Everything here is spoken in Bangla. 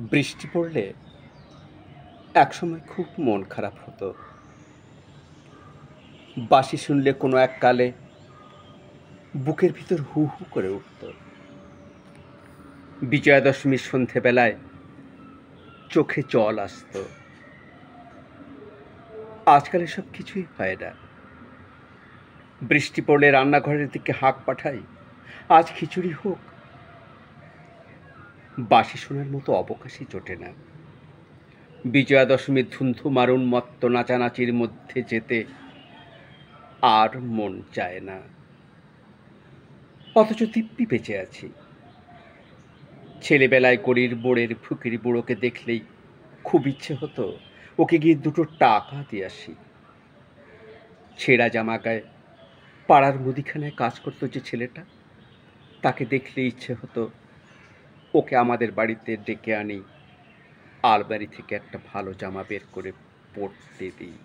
বৃষ্টি পড়লে একসময় খুব মন খারাপ হতো। বাঁশি শুনলে কোনো এক কালে বুকের ভিতর হু হু করে উঠত। বিজয়া দশমীর সন্ধেবেলায় চোখে জল আসতো। আজকাল এসব কিছুই হয় না। বৃষ্টি পড়লে রান্নাঘরের দিকে হাঁক পাঠাই, আজ খিচুড়ি হোক। বাঁশি শোনার মতো অবকাশই জোটে না। বিজয়া দশমীর ধুন্ধুমার উন্মত্ত নাচানাচির মধ্যে যেতে আর মন চায় না। অথচ দিব্যি বেঁচে আছি। ছেলেবেলায় গড়ির বোড়ের ফুকির বুড়োকে দেখলেই খুব ইচ্ছে হতো ওকে গিয়ে দুটো টাকা দিয়ে আসি। ছেঁড়া জামা গায়ে পাড়ার মুদিখানায় কাজ করতো যে ছেলেটা, তাকে দেখলে ইচ্ছে হতো ওকে আমাদের বাড়িতে ডেকে আনি, আলমারি থেকে একটা ভালো জামা বের করে পরতে দিই।